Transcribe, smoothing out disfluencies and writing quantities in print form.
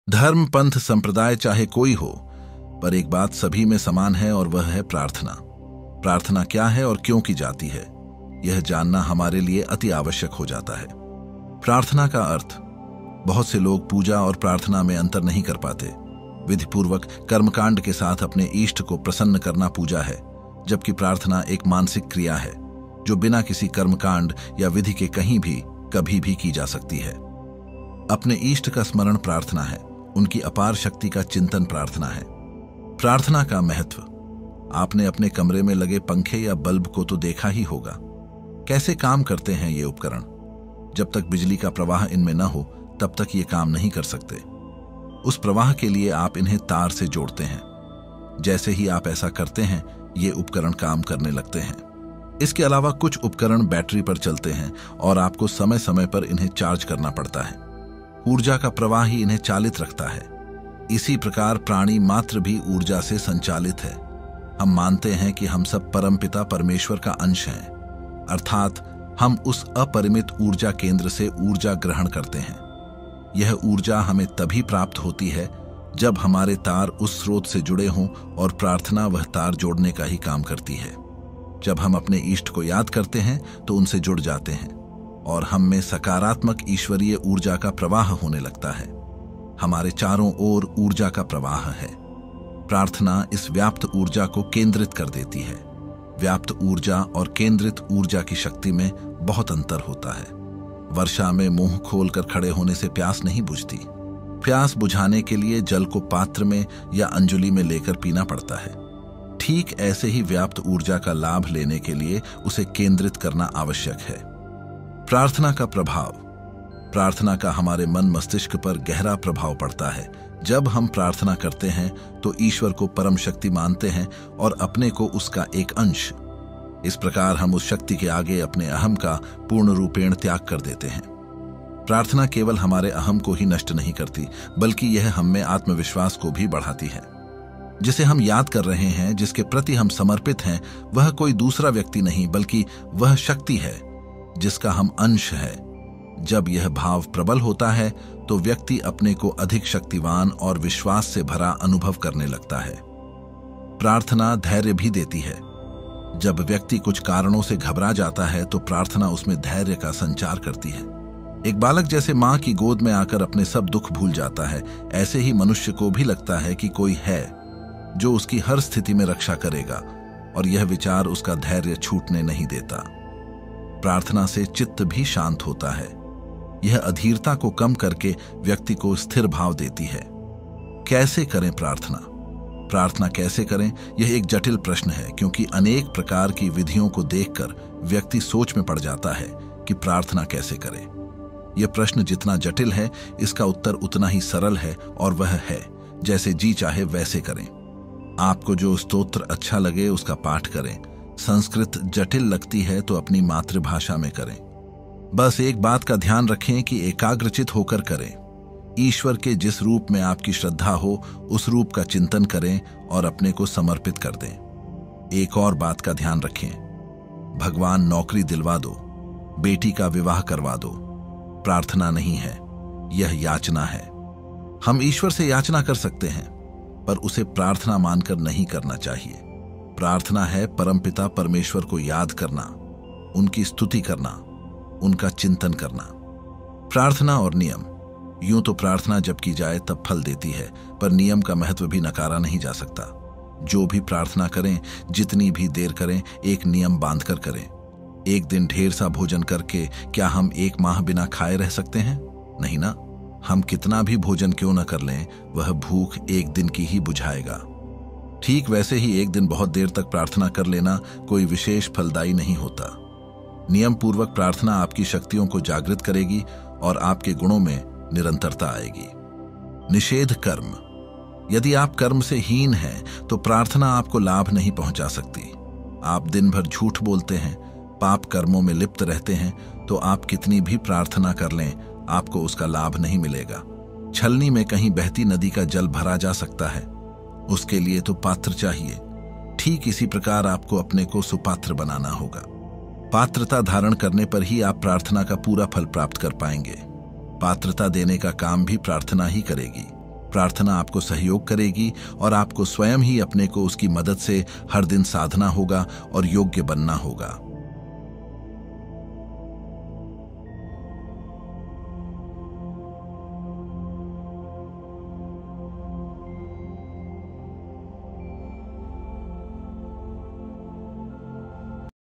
धर्म, पंथ, संप्रदाय चाहे कोई हो, पर एक बात सभी में समान है और वह है प्रार्थना। प्रार्थना क्या है और क्यों की जाती है, यह जानना हमारे लिए अति आवश्यक हो जाता है। प्रार्थना का अर्थ, बहुत से लोग पूजा और प्रार्थना में अंतर नहीं कर पाते। विधिपूर्वक कर्मकांड के साथ अपने इष्ट को प्रसन्न करना पूजा है, जबकि प्रार्थना एक मानसिक क्रिया है जो बिना किसी कर्मकांड या विधि के कहीं भी कभी भी की जा सकती है। अपने इष्ट का स्मरण प्रार्थना है, उनकी अपार शक्ति का चिंतन प्रार्थना है। प्रार्थना का महत्व, आपने अपने कमरे में लगे पंखे या बल्ब को तो देखा ही होगा। कैसे काम करते हैं ये उपकरण। जब तक बिजली का प्रवाह इनमें न हो तब तक ये काम नहीं कर सकते। उस प्रवाह के लिए आप इन्हें तार से जोड़ते हैं। जैसे ही आप ऐसा करते हैं, ये उपकरण काम करने लगते हैं। इसके अलावा कुछ उपकरण बैटरी पर चलते हैं और आपको समय समय पर इन्हें चार्ज करना पड़ता है। ऊर्जा का प्रवाह ही इन्हें चालित रखता है। इसी प्रकार प्राणी मात्र भी ऊर्जा से संचालित है। हम मानते हैं कि हम सब परमपिता परमेश्वर का अंश हैं, अर्थात हम उस अपरिमित ऊर्जा केंद्र से ऊर्जा ग्रहण करते हैं। यह ऊर्जा हमें तभी प्राप्त होती है जब हमारे तार उस स्रोत से जुड़े हों, और प्रार्थना वह तार जोड़ने का ही काम करती है। जब हम अपने इष्ट को याद करते हैं तो उनसे जुड़ जाते हैं और हम में सकारात्मक ईश्वरीय ऊर्जा का प्रवाह होने लगता है। हमारे चारों ओर ऊर्जा का प्रवाह है। प्रार्थना इस व्याप्त ऊर्जा को केंद्रित कर देती है। व्याप्त ऊर्जा और केंद्रित ऊर्जा की शक्ति में बहुत अंतर होता है। वर्षा में मुंह खोलकर खड़े होने से प्यास नहीं बुझती। प्यास बुझाने के लिए जल को पात्र में या अंजुलि में लेकर पीना पड़ता है। ठीक ऐसे ही व्याप्त ऊर्जा का लाभ लेने के लिए उसे केंद्रित करना आवश्यक है। प्रार्थना का प्रभाव, प्रार्थना का हमारे मन मस्तिष्क पर गहरा प्रभाव पड़ता है। जब हम प्रार्थना करते हैं तो ईश्वर को परम शक्ति मानते हैं और अपने को उसका एक अंश। इस प्रकार हम उस शक्ति के आगे अपने अहम का पूर्ण रूपेण त्याग कर देते हैं। प्रार्थना केवल हमारे अहम को ही नष्ट नहीं करती, बल्कि यह हम में आत्मविश्वास को भी बढ़ाती है। जिसे हम याद कर रहे हैं, जिसके प्रति हम समर्पित हैं, वह कोई दूसरा व्यक्ति नहीं बल्कि वह शक्ति है जिसका हम अंश है। जब यह भाव प्रबल होता है तो व्यक्ति अपने को अधिक शक्तिवान और विश्वास से भरा अनुभव करने लगता है। प्रार्थना धैर्य भी देती है। जब व्यक्ति कुछ कारणों से घबरा जाता है तो प्रार्थना उसमें धैर्य का संचार करती है। एक बालक जैसे मां की गोद में आकर अपने सब दुख भूल जाता है, ऐसे ही मनुष्य को भी लगता है कि कोई है जो उसकी हर स्थिति में रक्षा करेगा, और यह विचार उसका धैर्य छूटने नहीं देता। प्रार्थना से चित्त भी शांत होता है। यह अधीरता को कम करके व्यक्ति को स्थिर भाव देती है। कैसे करें प्रार्थना? प्रार्थना कैसे करें, यह एक जटिल प्रश्न है, क्योंकि अनेक प्रकार की विधियों को देखकर व्यक्ति सोच में पड़ जाता है कि प्रार्थना कैसे करे। यह प्रश्न जितना जटिल है, इसका उत्तर उतना ही सरल है, और वह है जैसे जी चाहे वैसे करें। आपको जो स्तोत्र अच्छा लगे उसका पाठ करें। संस्कृत जटिल लगती है तो अपनी मातृभाषा में करें। बस एक बात का ध्यान रखें कि एकाग्रचित होकर करें। ईश्वर के जिस रूप में आपकी श्रद्धा हो उस रूप का चिंतन करें और अपने को समर्पित कर दें। एक और बात का ध्यान रखें, भगवान नौकरी दिलवा दो, बेटी का विवाह करवा दो, प्रार्थना नहीं है, यह याचना है। हम ईश्वर से याचना कर सकते हैं, पर उसे प्रार्थना मानकर नहीं करना चाहिए। प्रार्थना है परमपिता परमेश्वर को याद करना, उनकी स्तुति करना, उनका चिंतन करना। प्रार्थना और नियम, यूं तो प्रार्थना जब की जाए तब फल देती है, पर नियम का महत्व भी नकारा नहीं जा सकता। जो भी प्रार्थना करें, जितनी भी देर करें, एक नियम बांधकर करें। एक दिन ढेर सा भोजन करके क्या हम एक माह बिना खाए रह सकते हैं? नहीं ना। हम कितना भी भोजन क्यों न कर लें, वह भूख एक दिन की ही बुझाएगा। ठीक वैसे ही एक दिन बहुत देर तक प्रार्थना कर लेना कोई विशेष फलदायी नहीं होता। नियम पूर्वक प्रार्थना आपकी शक्तियों को जागृत करेगी और आपके गुणों में निरंतरता आएगी। निषेध कर्म, यदि आप कर्म से हीन हैं तो प्रार्थना आपको लाभ नहीं पहुंचा सकती। आप दिन भर झूठ बोलते हैं, पाप कर्मों में लिप्त रहते हैं, तो आप कितनी भी प्रार्थना कर लें, आपको उसका लाभ नहीं मिलेगा। छलनी में कहीं बहती नदी का जल भरा जा सकता है, उसके लिए तो पात्र चाहिए। ठीक इसी प्रकार आपको अपने को सुपात्र बनाना होगा। पात्रता धारण करने पर ही आप प्रार्थना का पूरा फल प्राप्त कर पाएंगे। पात्रता देने का काम भी प्रार्थना ही करेगी। प्रार्थना आपको सहयोग करेगी और आपको स्वयं ही अपने को उसकी मदद से हर दिन साधना होगा और योग्य बनना होगा।